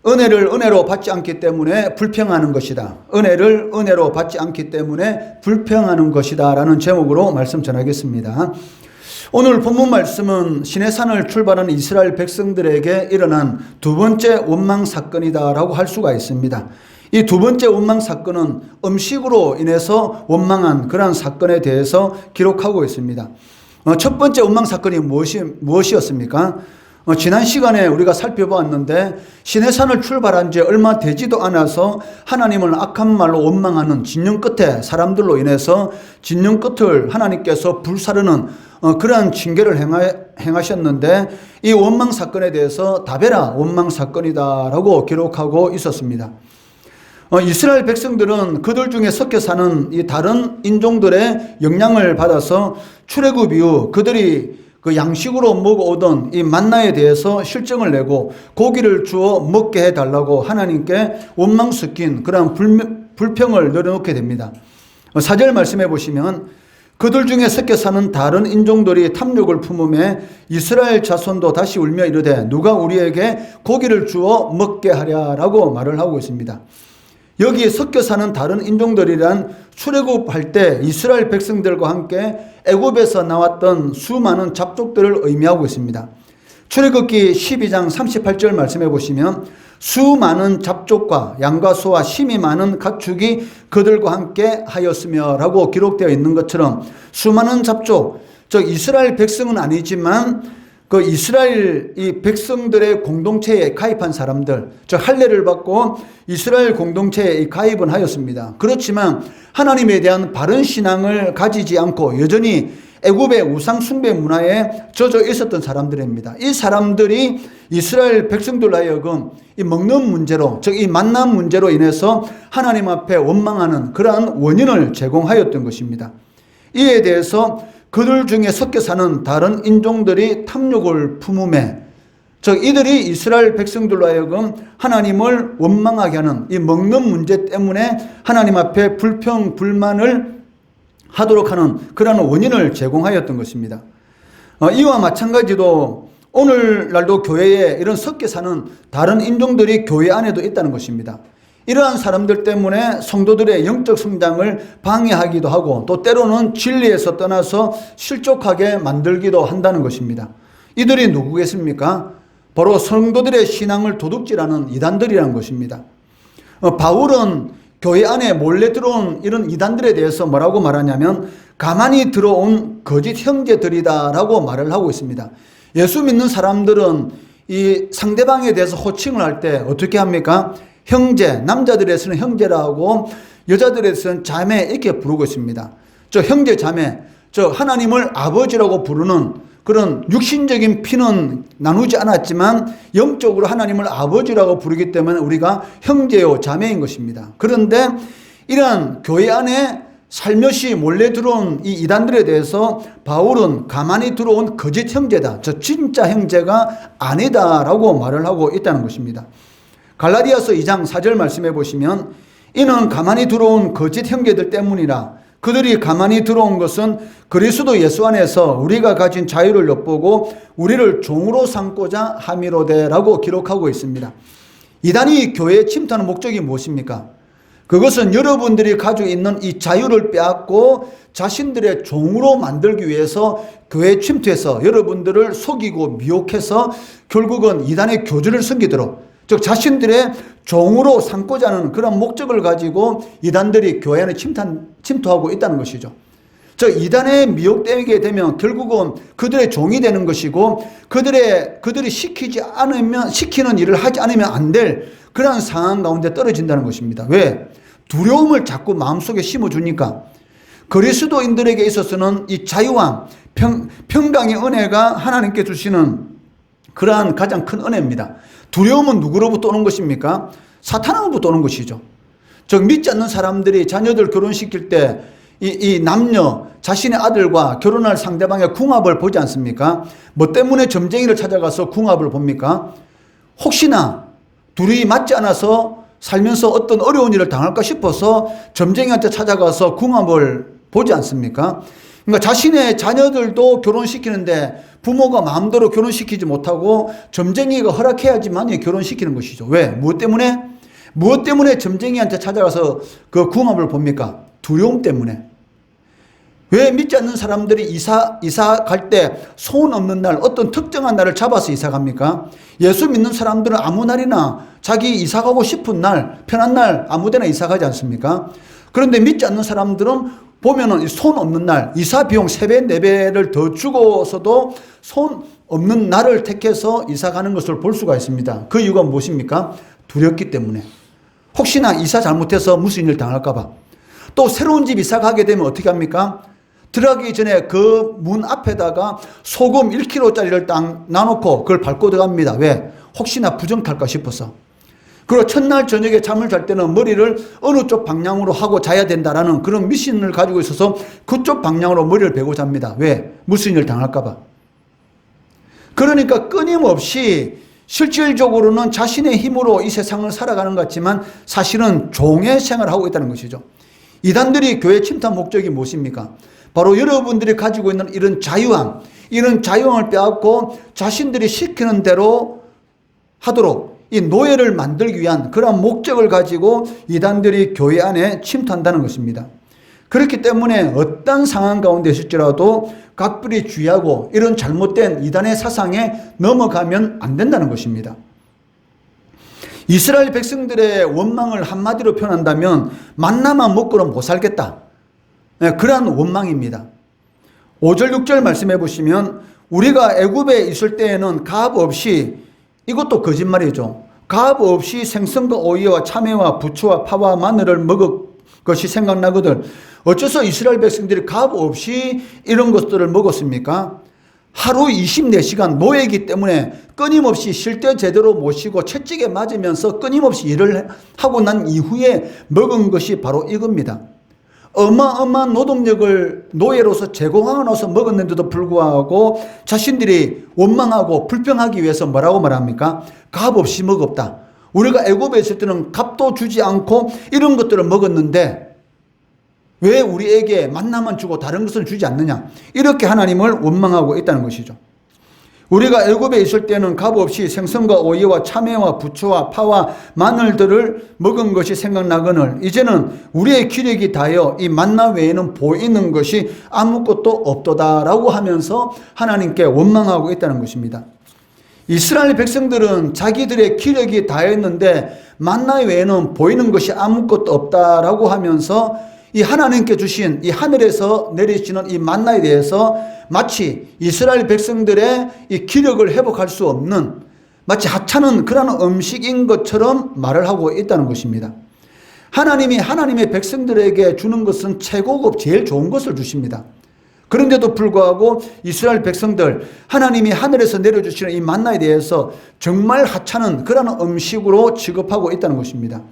은혜를 은혜로 받지 않기 때문에 불평하는 것이다. 은혜를 은혜로 받지 않기 때문에 불평하는 것이다 라는 제목으로 말씀 전하겠습니다. 오늘 본문 말씀은 시내산을 출발하는 이스라엘 백성들에게 일어난 두 번째 원망 사건이다 라고 할 수가 있습니다. 이 두 번째 원망 사건은 음식으로 인해서 원망한 그러한 사건에 대해서 기록하고 있습니다. 첫 번째 원망 사건이 무엇이었습니까? 지난 시간에 우리가 살펴보았는데 시내산을 출발한 지 얼마 되지도 않아서 하나님을 악한 말로 원망하는 진영 끝에 사람들로 인해서 진영 끝을 하나님께서 불사르는 그러한 징계를 행하셨는데 이 원망 사건에 대해서 다베라 원망 사건이다라고 기록하고 있었습니다. 이스라엘 백성들은 그들 중에 섞여 사는 이 다른 인종들의 영향을 받아서 출애굽 이후 그들이 그 양식으로 먹어오던 이 만나에 대해서 실정을 내고 고기를 주어 먹게 해달라고 하나님께 원망 섞인 그런 불평을 내려놓게 됩니다. 4절 말씀해 보시면 그들 중에 섞여 사는 다른 인종들이 탐욕을 품음에 이스라엘 자손도 다시 울며 이르되 누가 우리에게 고기를 주어 먹게 하랴라고 말을 하고 있습니다. 여기에 섞여 사는 다른 인종들이란 출애굽할 때 이스라엘 백성들과 함께 애굽에서 나왔던 수많은 잡족들을 의미하고 있습니다. 출애굽기 12장 38절 말씀해 보시면 수많은 잡족과 양과 소와 심이 많은 가축이 그들과 함께 하였으며 라고 기록되어 있는 것처럼 수많은 잡족, 즉 이스라엘 백성은 아니지만 그 이스라엘 이 백성들의 공동체에 가입한 사람들, 즉 할례를 받고 이스라엘 공동체에 가입은 하였습니다. 그렇지만 하나님에 대한 바른 신앙을 가지지 않고 여전히 애굽의 우상 숭배 문화에 젖어 있었던 사람들입니다. 이 사람들이 이스라엘 백성들로 하여금 이 먹는 문제로, 즉 이 만남 문제로 인해서 하나님 앞에 원망하는 그러한 원인을 제공하였던 것입니다. 이에 대해서 그들 중에 섞여 사는 다른 인종들이 탐욕을 품음에, 즉 이들이 이스라엘 백성들로 하여금 하나님을 원망하게 하는 이 먹는 문제 때문에 하나님 앞에 불평, 불만을 하도록 하는 그런 원인을 제공하였던 것입니다. 이와 마찬가지로 오늘날도 교회에 이런 섞여 사는 다른 인종들이 교회 안에도 있다는 것입니다. 이러한 사람들 때문에 성도들의 영적 성장을 방해하기도 하고 또 때로는 진리에서 떠나서 실족하게 만들기도 한다는 것입니다. 이들이 누구겠습니까? 바로 성도들의 신앙을 도둑질하는 이단들이라는 것입니다. 바울은 교회 안에 몰래 들어온 이런 이단들에 대해서 뭐라고 말하냐면 가만히 들어온 거짓 형제들이다라고 말을 하고 있습니다. 예수 믿는 사람들은 이 상대방에 대해서 호칭을 할 때 어떻게 합니까? 형제, 남자들에서는 형제라고 여자들에서는 자매 이렇게 부르고 있습니다. 저 형제 자매, 저 하나님을 아버지라고 부르는 그런 육신적인 피는 나누지 않았지만 영적으로 하나님을 아버지라고 부르기 때문에 우리가 형제요 자매인 것입니다. 그런데 이러한 교회 안에 살며시 몰래 들어온 이 이단들에 대해서 바울은 가만히 들어온 거짓 형제다, 저 진짜 형제가 아니다라고 말을 하고 있다는 것입니다. 갈라디아서 2장 4절 말씀해 보시면 이는 가만히 들어온 거짓 형제들 때문이라. 그들이 가만히 들어온 것은 그리스도 예수 안에서 우리가 가진 자유를 엿보고 우리를 종으로 삼고자 함이로되라고 기록하고 있습니다. 이단이 교회에 침투하는 목적이 무엇입니까? 그것은 여러분들이 가지고 있는 이 자유를 빼앗고 자신들의 종으로 만들기 위해서 교회에 침투해서 여러분들을 속이고 미혹해서 결국은 이단의 교주를 섬기도록, 즉 자신들의 종으로 삼고자 하는 그런 목적을 가지고 이단들이 교회 안에 침투하고 있다는 것이죠. 즉 이단에 미혹되게 되면 결국은 그들의 종이 되는 것이고 그들이 시키는 일을 하지 않으면 안 될 그런 상황 가운데 떨어진다는 것입니다. 왜? 두려움을 자꾸 마음속에 심어주니까. 그리스도인들에게 있어서는 이 자유와 평강의 은혜가 하나님께 주시는 그러한 가장 큰 은혜입니다. 두려움은 누구로부터 오는 것입니까? 사탄으로부터 오는 것이죠. 즉 믿지 않는 사람들이 자녀들 결혼시킬 때 이 남녀 자신의 아들과 결혼할 상대방의 궁합을 보지 않습니까? 뭐 때문에 점쟁이를 찾아가서 궁합을 봅니까? 혹시나 둘이 맞지 않아서 살면서 어떤 어려운 일을 당할까 싶어서 점쟁이한테 찾아가서 궁합을 보지 않습니까? 그러니까 자신의 자녀들도 결혼시키는데 부모가 마음대로 결혼시키지 못하고 점쟁이가 허락해야지만 결혼시키는 것이죠. 왜? 무엇 때문에? 무엇 때문에 점쟁이한테 찾아가서 그 궁합을 봅니까? 두려움 때문에. 왜 믿지 않는 사람들이 이사 갈 때 소원 없는 날, 어떤 특정한 날을 잡아서 이사 갑니까? 예수 믿는 사람들은 아무 날이나 자기 이사 가고 싶은 날, 편한 날 아무 데나 이사 가지 않습니까? 그런데 믿지 않는 사람들은 보면은 손 없는 날, 이사 비용 3배, 4배를 더 주고서도 손 없는 날을 택해서 이사 가는 것을 볼 수가 있습니다. 그 이유가 무엇입니까? 두렵기 때문에. 혹시나 이사 잘못해서 무슨 일 당할까봐. 또 새로운 집 이사 가게 되면 어떻게 합니까? 들어가기 전에 그 문 앞에다가 소금 1kg짜리를 딱 놔놓고 그걸 밟고 들어갑니다. 왜? 혹시나 부정탈까 싶어서. 그리고 첫날 저녁에 잠을 잘 때는 머리를 어느 쪽 방향으로 하고 자야 된다라는 그런 미신을 가지고 있어서 그쪽 방향으로 머리를 베고 잡니다. 왜? 무슨 일 당할까봐. 그러니까 끊임없이 실질적으로는 자신의 힘으로 이 세상을 살아가는 것 같지만 사실은 종의 생활을 하고 있다는 것이죠. 이단들이 교회 침투한 목적이 무엇입니까? 바로 여러분들이 가지고 있는 이런 자유함, 이런 자유함을 빼앗고 자신들이 시키는 대로 하도록 이 노예를 만들기 위한 그런 목적을 가지고 이단들이 교회 안에 침투한다는 것입니다. 그렇기 때문에 어떤 상황 가운데 있을지라도 각별히 주의하고 이런 잘못된 이단의 사상에 넘어가면 안 된다는 것입니다. 이스라엘 백성들의 원망을 한마디로 표현한다면 만나만 먹고는 못 살겠다. 그러한 원망입니다. 5절 6절 말씀해 보시면 우리가 애굽에 있을 때에는 가압 없이, 이것도 거짓말이죠. 가압 없이 생선과 오이와 참외와 부추와 파와 마늘을 먹을 것이 생각나거든. 어째서 이스라엘 백성들이 가압 없이 이런 것들을 먹었습니까? 하루 24시간 노예이기 때문에 끊임없이 쉴 때 제대로 못 쉬고 채찍에 맞으면서 끊임없이 일을 하고 난 이후에 먹은 것이 바로 이겁니다. 어마어마한 노동력을 노예로서 제공하고나서 먹었는데도 불구하고 자신들이 원망하고 불평하기 위해서 뭐라고 말합니까? 값 없이 먹었다. 우리가 애굽에 있을 때는 값도 주지 않고 이런 것들을 먹었는데 왜 우리에게 만나만 주고 다른 것은 주지 않느냐? 이렇게 하나님을 원망하고 있다는 것이죠. 우리가 애굽에 있을 때는 값 없이 생선과 오이와 참외와 부추와 파와 마늘들을 먹은 것이 생각나거늘 이제는 우리의 기력이 다하여 이 만나 외에는 보이는 것이 아무것도 없도다라고 하면서 하나님께 원망하고 있다는 것입니다. 이스라엘 백성들은 자기들의 기력이 다했는데 만나 외에는 보이는 것이 아무것도 없다라고 하면서 이 하나님께 주신 이 하늘에서 내리시는 이 만나에 대해서 마치 이스라엘 백성들의 이 기력을 회복할 수 없는 마치 하찮은 그런 음식인 것처럼 말을 하고 있다는 것입니다. 하나님이 하나님의 백성들에게 주는 것은 최고급 제일 좋은 것을 주십니다. 그런데도 불구하고 이스라엘 백성들 하나님이 하늘에서 내려주시는 이 만나에 대해서 정말 하찮은 그런 음식으로 취급하고 있다는 것입니다.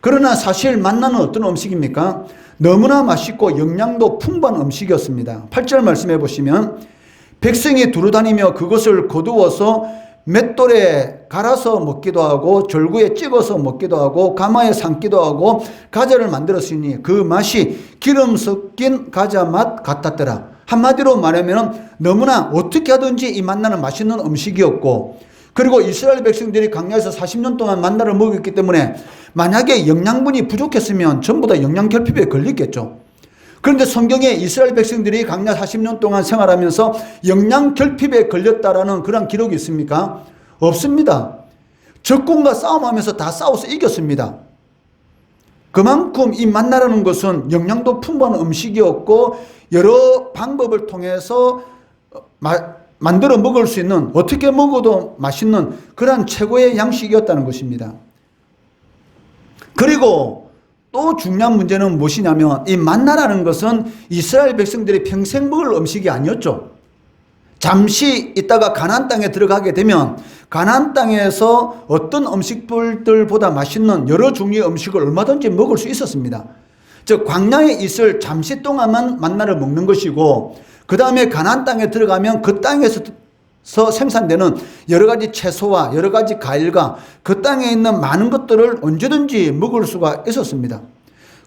그러나 사실 만나는 어떤 음식입니까? 너무나 맛있고 영양도 풍부한 음식이었습니다. 8절 말씀해 보시면 백성이 두루다니며 그것을 거두어서 맷돌에 갈아서 먹기도 하고 절구에 찍어서 먹기도 하고 가마에 삶기도 하고 과자를 만들었으니 그 맛이 기름 섞인 과자 맛 같았더라. 한마디로 말하면 너무나 어떻게 하든지 이 만나는 맛있는 음식이었고, 그리고 이스라엘 백성들이 광야에서 40년 동안 만나를 먹었기 때문에 만약에 영양분이 부족했으면 전부 다 영양결핍에 걸렸겠죠. 그런데 성경에 이스라엘 백성들이 광야 40년 동안 생활하면서 영양결핍에 걸렸다라는 그런 기록이 있습니까? 없습니다. 적군과 싸움하면서 다 싸워서 이겼습니다. 그만큼 이 만나라는 것은 영양도 풍부한 음식이었고 여러 방법을 통해서 만들어 먹을 수 있는, 어떻게 먹어도 맛있는 그런 최고의 양식이었다는 것입니다. 그리고 또 중요한 문제는 무엇이냐면 이 만나라는 것은 이스라엘 백성들이 평생 먹을 음식이 아니었죠. 잠시 있다가 가나안 땅에 들어가게 되면 가나안 땅에서 어떤 음식들보다 맛있는 여러 종류의 음식을 얼마든지 먹을 수 있었습니다. 즉 광야에 있을 잠시 동안만 만나를 먹는 것이고 그 다음에 가나안 땅에 들어가면 그 땅에서 생산되는 여러 가지 채소와 여러 가지 과일과 그 땅에 있는 많은 것들을 언제든지 먹을 수가 있었습니다.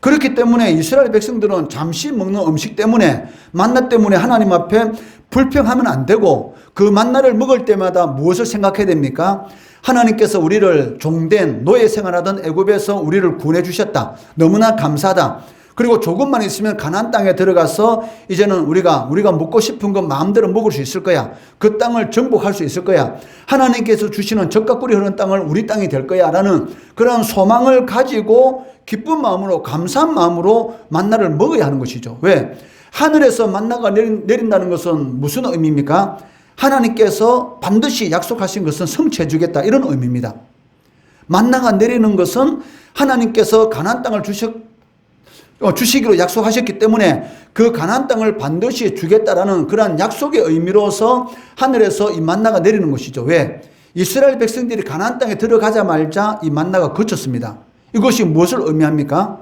그렇기 때문에 이스라엘 백성들은 잠시 먹는 음식 때문에, 만나 때문에 하나님 앞에 불평하면 안 되고, 그 만나를 먹을 때마다 무엇을 생각해야 됩니까? 하나님께서 우리를 종된 노예 생활하던 애굽에서 우리를 구원해 주셨다. 너무나 감사하다. 그리고 조금만 있으면 가나안 땅에 들어가서 이제는 우리가 먹고 싶은 것 마음대로 먹을 수 있을 거야. 그 땅을 정복할 수 있을 거야. 하나님께서 주시는 젖과 꿀이 흐르는 땅을 우리 땅이 될 거야 라는 그런 소망을 가지고 기쁜 마음으로, 감사한 마음으로 만나를 먹어야 하는 것이죠. 왜? 하늘에서 만나가 내린다는 것은 무슨 의미입니까? 하나님께서 반드시 약속하신 것은 성취해 주겠다, 이런 의미입니다. 만나가 내리는 것은 하나님께서 가나안 땅을 주시기로 약속하셨기 때문에 그 가나안 땅을 반드시 주겠다라는 그러한 약속의 의미로서 하늘에서 이 만나가 내리는 것이죠. 왜? 이스라엘 백성들이 가나안 땅에 들어가자마자 이 만나가 그쳤습니다. 이것이 무엇을 의미합니까?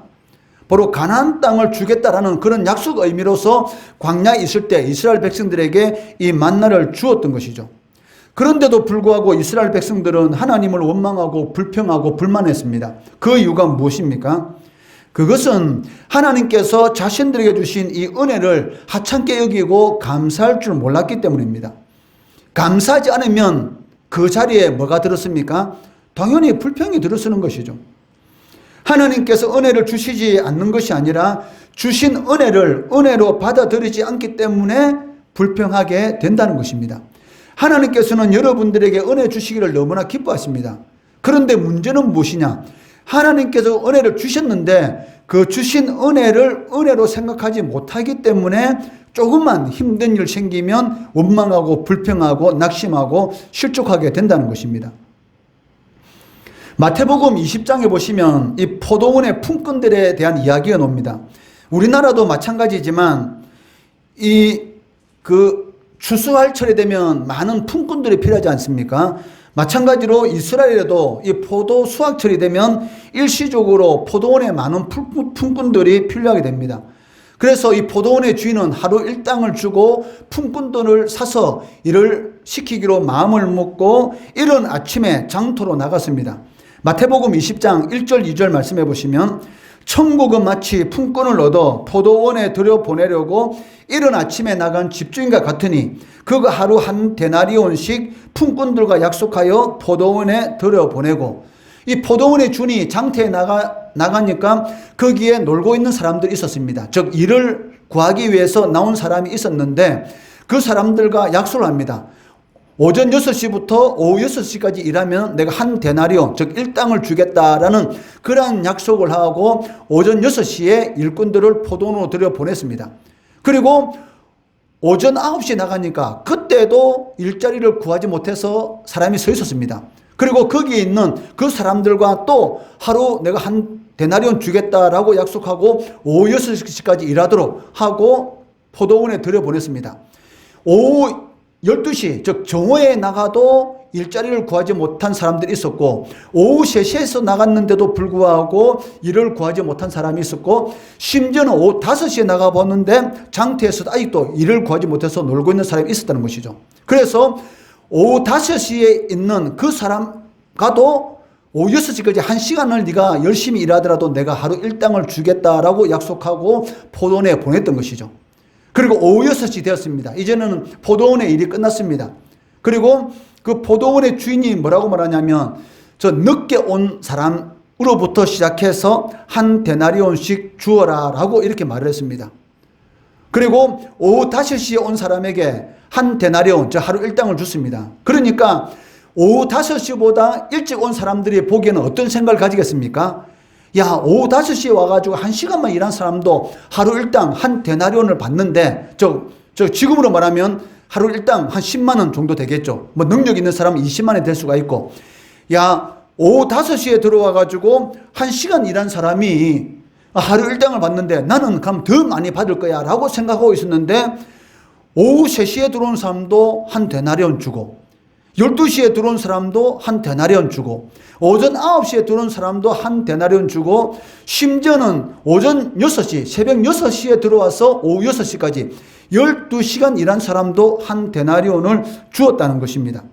바로 가나안 땅을 주겠다라는 그런 약속 의미로서 광야에 있을 때 이스라엘 백성들에게 이 만나를 주었던 것이죠. 그런데도 불구하고 이스라엘 백성들은 하나님을 원망하고 불평하고 불만했습니다. 그 이유가 무엇입니까? 그것은 하나님께서 자신들에게 주신 이 은혜를 하찮게 여기고 감사할 줄 몰랐기 때문입니다. 감사하지 않으면 그 자리에 뭐가 들었습니까? 당연히 불평이 들어서는 것이죠. 하나님께서 은혜를 주시지 않는 것이 아니라 주신 은혜를 은혜로 받아들이지 않기 때문에 불평하게 된다는 것입니다. 하나님께서는 여러분들에게 은혜 주시기를 너무나 기뻐하십니다. 그런데 문제는 무엇이냐? 하나님께서 은혜를 주셨는데 그 주신 은혜를 은혜로 생각하지 못하기 때문에 조금만 힘든 일 생기면 원망하고 불평하고 낙심하고 실족하게 된다는 것입니다. 마태복음 20장에 보시면 이 포도원의 품꾼들에 대한 이야기가 나옵니다. 우리나라도 마찬가지지만 추수할 철이 되면 많은 품꾼들이 필요하지 않습니까? 마찬가지로 이스라엘에도 이 포도 수확철이 되면 일시적으로 포도원에 많은 품꾼들이 필요하게 됩니다. 그래서 이 포도원의 주인은 하루 일당을 주고 품꾼들을 사서 일을 시키기로 마음을 먹고 이른 아침에 장터로 나갔습니다. 마태복음 20장 1절 2절 말씀해 보시면 천국은 마치 품꾼을 얻어 포도원에 들여보내려고 이른 아침에 나간 집주인과 같으니 그가 하루 한 데나리온씩 품꾼들과 약속하여 포도원에 들여보내고, 이 포도원의 주인이 장터에 나가니까 거기에 놀고 있는 사람들이 있었습니다. 즉 일을 구하기 위해서 나온 사람이 있었는데 그 사람들과 약속을 합니다. 오전 6시부터 오후 6시까지 일하면 내가 한 데나리온, 즉 일당을 주겠다라는 그러한 약속을 하고 오전 6시에 일꾼들을 포도원으로 들여보냈습니다. 그리고 오전 9시에 나가니까 그때도 일자리를 구하지 못해서 사람이 서 있었습니다. 그리고 거기에 있는 그 사람들과 또 하루 내가 한 데나리온 주겠다라고 약속하고 오후 6시까지 일하도록 하고 포도원에 들여보냈습니다. 오후 12시, 즉 정오에 나가도 일자리를 구하지 못한 사람들이 있었고, 오후 3시에서 나갔는데도 불구하고 일을 구하지 못한 사람이 있었고, 심지어는 오후 5시에 나가봤는데 장터에서도 아직도 일을 구하지 못해서 놀고 있는 사람이 있었다는 것이죠. 그래서 오후 5시에 있는 그 사람과도 오후 6시까지 1시간을 네가 열심히 일하더라도 내가 하루 일당을 주겠다라고 약속하고 포도원에 보냈던 것이죠. 그리고 오후 6시 되었습니다. 이제는 포도원의 일이 끝났습니다. 그리고 그 포도원의 주인이 뭐라고 말하냐면 저 늦게 온 사람으로부터 시작해서 한 데나리온씩 주어라 라고 이렇게 말을 했습니다. 그리고 오후 5시에 온 사람에게 한 데나리온, 저 하루 일당을 줬습니다. 그러니까 오후 5시보다 일찍 온 사람들이 보기에는 어떤 생각을 가지겠습니까? 야, 오후 5시에 와가지고 1시간만 일한 사람도 하루 일당 한 데나리온을 받는데, 지금으로 말하면 하루 일당 한 10만 원 정도 되겠죠. 뭐 능력 있는 사람은 20만 원이 될 수가 있고, 야, 오후 5시에 들어와가지고 1시간 일한 사람이 하루 일당을 받는데 나는 그럼 더 많이 받을 거야 라고 생각하고 있었는데, 오후 3시에 들어온 사람도 한 데나리온 주고, 12시에 들어온 사람도 한 데나리온 주고, 오전 9시에 들어온 사람도 한 데나리온 주고, 심지어는 오전 6시, 새벽 6시에 들어와서 오후 6시까지 12시간 일한 사람도 한 데나리온을 주었다는 것입니다.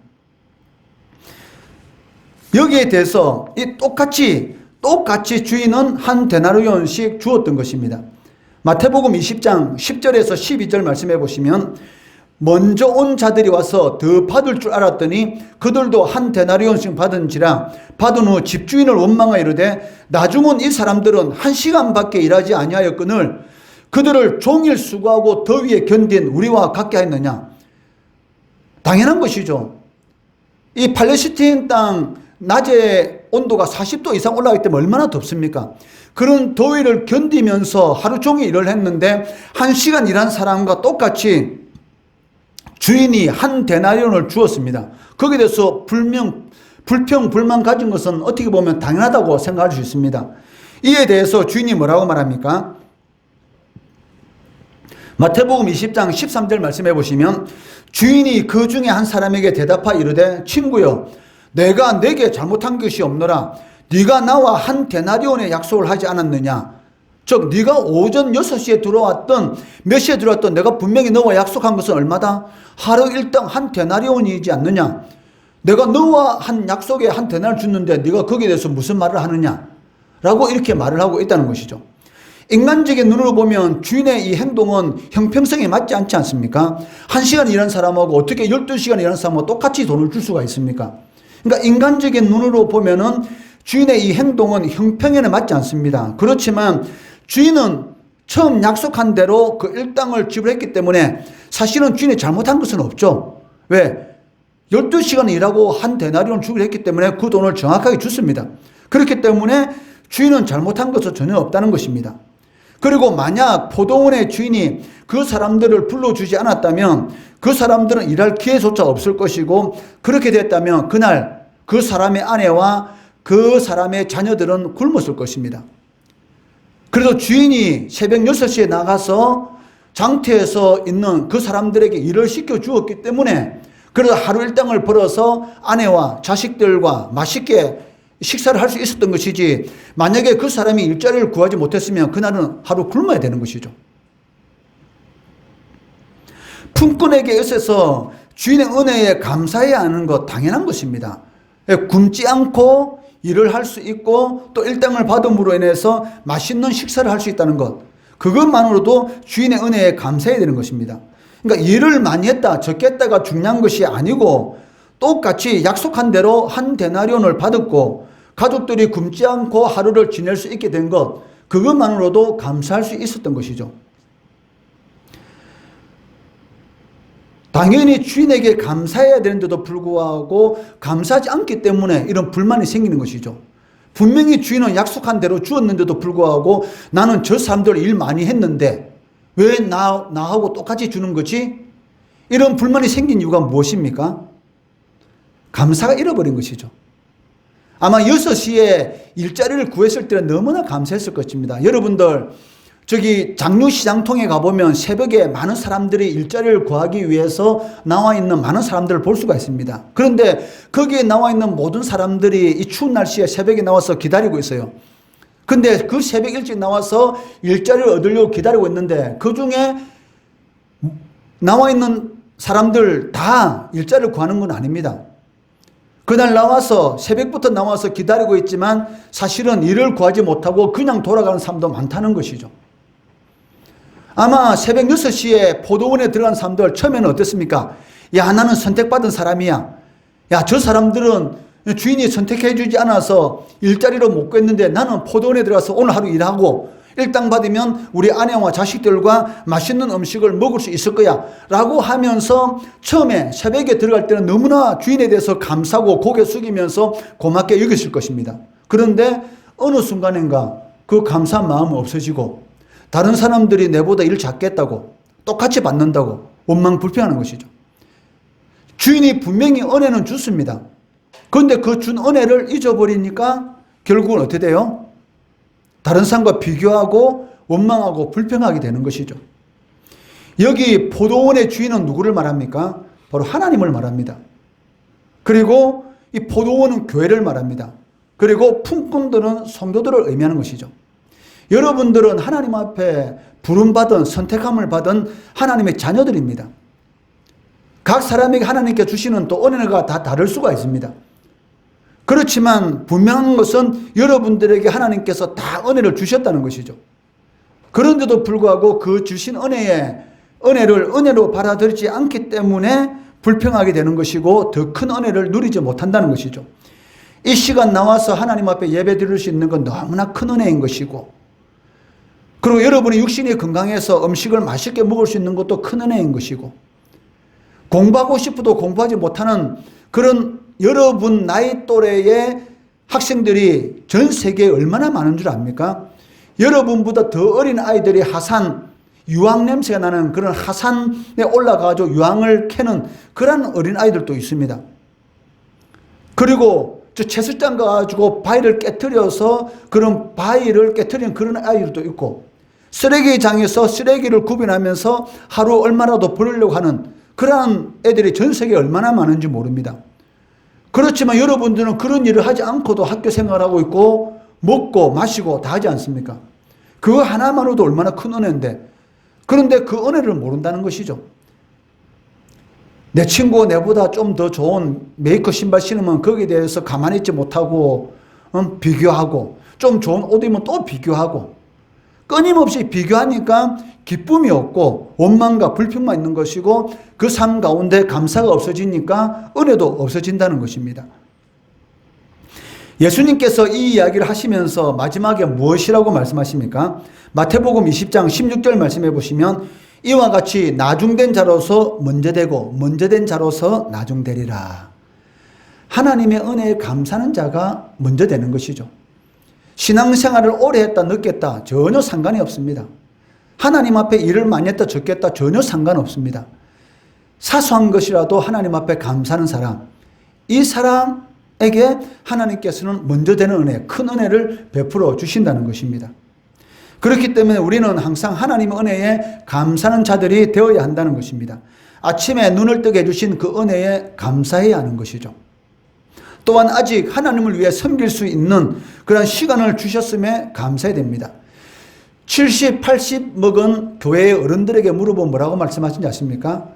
여기에 대해서 똑같이 똑같이 주인은 한 데나리온씩 주었던 것입니다. 마태복음 20장 10절에서 12절 말씀해 보시면 먼저 온 자들이 와서 더 받을 줄 알았더니 그들도 한 데나리온씩 받은지라 받은 후 집주인을 원망하여 이르되 나중은 이 사람들은 1시간밖에 일하지 아니하였거늘 그들을 종일 수고하고 더위에 견딘 우리와 같게 하였느냐. 당연한 것이죠. 이 팔레스타인 땅 낮에 온도가 40도 이상 올라가기 때문에 얼마나 덥습니까? 그런 더위를 견디면서 하루 종일 일을 했는데 1시간 일한 사람과 똑같이 주인이 한 데나리온을 주었습니다. 거기에 대해서 불평, 불만 가진 것은 어떻게 보면 당연하다고 생각할 수 있습니다. 이에 대해서 주인이 뭐라고 말합니까? 마태복음 20장 13절 말씀해 보시면 주인이 그 중에 한 사람에게 대답하여 이르되 친구여 내가 내게 잘못한 것이 없노라. 네가 나와 한 데나리온의 약속을 하지 않았느냐. 즉 네가 오전 6시에 들어왔던 몇 시에 들어왔던 내가 분명히 너와 약속한 것은 얼마다? 하루 일당 한 데나리온이지 않느냐. 내가 너와 한 약속에 한 데나리온을 줬는데 네가 거기에 대해서 무슨 말을 하느냐 라고 이렇게 말을 하고 있다는 것이죠. 인간적인 눈으로 보면 주인의 이 행동은 형평성에 맞지 않지 않습니까? 1시간 일한 사람하고 어떻게 12시간 일하는 사람하고 똑같이 돈을 줄 수가 있습니까? 그러니까 인간적인 눈으로 보면은 주인의 이 행동은 형평에는 맞지 않습니다. 그렇지만 주인은 처음 약속한 대로 그 일당을 지불했기 때문에 사실은 주인이 잘못한 것은 없죠. 왜? 12시간 일하고 한 데나리온 주기로 했기 때문에 그 돈을 정확하게 줬습니다. 그렇기 때문에 주인은 잘못한 것은 전혀 없다는 것입니다. 그리고 만약 포도원의 주인이 그 사람들을 불러주지 않았다면 그 사람들은 일할 기회조차 없을 것이고 그렇게 됐다면 그날 그 사람의 아내와 그 사람의 자녀들은 굶었을 것입니다. 그래서 주인이 새벽 6시에 나가서 장터에서 있는 그 사람들에게 일을 시켜 주었기 때문에 그래서 하루 일당을 벌어서 아내와 자식들과 맛있게 식사를 할 수 있었던 것이지 만약에 그 사람이 일자리를 구하지 못했으면 그날은 하루 굶어야 되는 것이죠. 품꾼에게 있어서 주인의 은혜에 감사해야 하는 것 당연한 것입니다. 굶지 않고 일을 할 수 있고 또 일당을 받음으로 인해서 맛있는 식사를 할 수 있다는 것 그것만으로도 주인의 은혜에 감사해야 되는 것입니다. 그러니까 일을 많이 했다 적게 했다가 중요한 것이 아니고 똑같이 약속한 대로 한 데나리온을 받았고 가족들이 굶지 않고 하루를 지낼 수 있게 된 것 그것만으로도 감사할 수 있었던 것이죠. 당연히 주인에게 감사해야 되는데도 불구하고 감사하지 않기 때문에 이런 불만이 생기는 것이죠. 분명히 주인은 약속한 대로 주었는데도 불구하고 나는 저 사람들 일 많이 했는데 왜 나하고 똑같이 주는 거지? 이런 불만이 생긴 이유가 무엇입니까? 감사가 잃어버린 것이죠. 아마 6시에 일자리를 구했을 때는 너무나 감사했을 것입니다. 여러분들 저기 장류시장통에 가보면 새벽에 많은 사람들이 일자리를 구하기 위해서 나와 있는 많은 사람들을 볼 수가 있습니다. 그런데 거기에 나와 있는 모든 사람들이 이 추운 날씨에 새벽에 나와서 기다리고 있어요. 근데 그 새벽 일찍 나와서 일자리를 얻으려고 기다리고 있는데 그 중에 나와 있는 사람들 다 일자리를 구하는 건 아닙니다. 그날 나와서 새벽부터 나와서 기다리고 있지만 사실은 일을 구하지 못하고 그냥 돌아가는 사람도 많다는 것이죠. 아마 새벽 6시에 포도원에 들어간 사람들 처음에는 어땠습니까? 야 나는 선택받은 사람이야. 야 저 사람들은 주인이 선택해 주지 않아서 일자리로 못 구했는데 나는 포도원에 들어가서 오늘 하루 일하고 일당 받으면 우리 아내와 자식들과 맛있는 음식을 먹을 수 있을 거야 라고 하면서 처음에 새벽에 들어갈 때는 너무나 주인에 대해서 감사하고 고개 숙이면서 고맙게 여겼을 것입니다. 그런데 어느 순간인가 그 감사한 마음은 없어지고 다른 사람들이 내보다 일을 작겠다고 똑같이 받는다고 원망 불평하는 것이죠. 주인이 분명히 은혜는 줬습니다. 그런데 그 준 은혜를 잊어버리니까 결국은 어떻게 돼요? 다른 사람과 비교하고 원망하고 불평하게 되는 것이죠. 여기 포도원의 주인은 누구를 말합니까? 바로 하나님을 말합니다. 그리고 이 포도원은 교회를 말합니다. 그리고 품꾼들은 성도들을 의미하는 것이죠. 여러분들은 하나님 앞에 부름받은 선택함을 받은 하나님의 자녀들입니다. 각 사람에게 하나님께 주시는 또 은혜가 다 다를 수가 있습니다. 그렇지만 분명한 것은 여러분들에게 하나님께서 다 은혜를 주셨다는 것이죠. 그런데도 불구하고 그 주신 은혜를 은혜로 받아들이지 않기 때문에 불평하게 되는 것이고 더 큰 은혜를 누리지 못한다는 것이죠. 이 시간 나와서 하나님 앞에 예배 드릴 수 있는 건 너무나 큰 은혜인 것이고, 그리고 여러분의 육신이 건강해서 음식을 맛있게 먹을 수 있는 것도 큰 은혜인 것이고, 공부하고 싶어도 공부하지 못하는 그런 여러분 나이 또래의 학생들이 전 세계에 얼마나 많은 줄 압니까? 여러분보다 더 어린 아이들이 유황 냄새가 나는 그런 하산에 올라가서 유황을 캐는 그런 어린 아이들도 있습니다. 그리고 저 채수장 가지고 바위를 깨트려서 그런 바위를 깨트리는 그런 아이들도 있고, 쓰레기장에서 쓰레기를 구분하면서 하루 얼마라도 버리려고 하는 그러한 애들이 전 세계에 얼마나 많은지 모릅니다. 그렇지만 여러분들은 그런 일을 하지 않고도 학교 생활하고 있고 먹고 마시고 다 하지 않습니까? 그거 하나만으로도 얼마나 큰 은혜인데, 그런데 그 은혜를 모른다는 것이죠. 내 친구가 내보다 좀 더 좋은 메이커 신발 신으면 거기에 대해서 가만히 있지 못하고 비교하고, 좀 좋은 옷 입으면 또 비교하고, 끊임없이 비교하니까 기쁨이 없고 원망과 불평만 있는 것이고, 그 삶 가운데 감사가 없어지니까 은혜도 없어진다는 것입니다. 예수님께서 이 이야기를 하시면서 마지막에 무엇이라고 말씀하십니까? 마태복음 20장 16절 말씀해 보시면 이와 같이 나중된 자로서 먼저 되고 먼저 된 자로서 나중되리라. 하나님의 은혜에 감사하는 자가 먼저 되는 것이죠. 신앙생활을 오래 했다 늦겠다 전혀 상관이 없습니다. 하나님 앞에 일을 많이 했다 적겠다 전혀 상관없습니다. 사소한 것이라도 하나님 앞에 감사하는 사람, 이 사람에게 하나님께서는 먼저 되는 은혜, 큰 은혜를 베풀어 주신다는 것입니다. 그렇기 때문에 우리는 항상 하나님의 은혜에 감사하는 자들이 되어야 한다는 것입니다. 아침에 눈을 뜨게 해주신 그 은혜에 감사해야 하는 것이죠. 또한 아직 하나님을 위해 섬길 수 있는 그런 시간을 주셨음에 감사해야 됩니다. 70, 80 먹은 교회의 어른들에게 물어보면 뭐라고 말씀하신지 아십니까?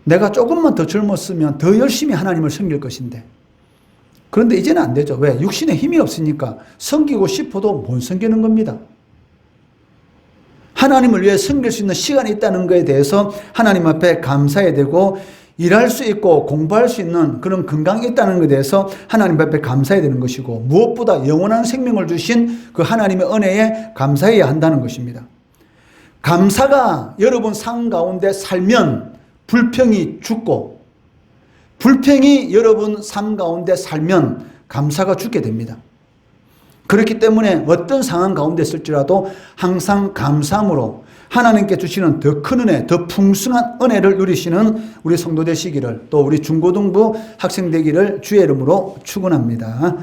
내가 조금만 더 젊었으면 더 열심히 하나님을 섬길 것인데. 그런데 이제는 안 되죠. 왜? 육신에 힘이 없으니까 섬기고 싶어도 못 섬기는 겁니다. 하나님을 위해 섬길 수 있는 시간이 있다는 것에 대해서 하나님 앞에 감사해야 되고, 일할 수 있고 공부할 수 있는 그런 건강이 있다는 것에 대해서 하나님 앞에 감사해야 되는 것이고, 무엇보다 영원한 생명을 주신 그 하나님의 은혜에 감사해야 한다는 것입니다. 감사가 여러분 삶 가운데 살면 불평이 죽고, 불평이 여러분 삶 가운데 살면 감사가 죽게 됩니다. 그렇기 때문에 어떤 상황 가운데 있을지라도 항상 감사함으로 하나님께 주시는 더 큰 은혜, 더 풍성한 은혜를 누리시는 우리 성도 되시기를, 또 우리 중고등부 학생 되기를 주의 이름으로 축원합니다.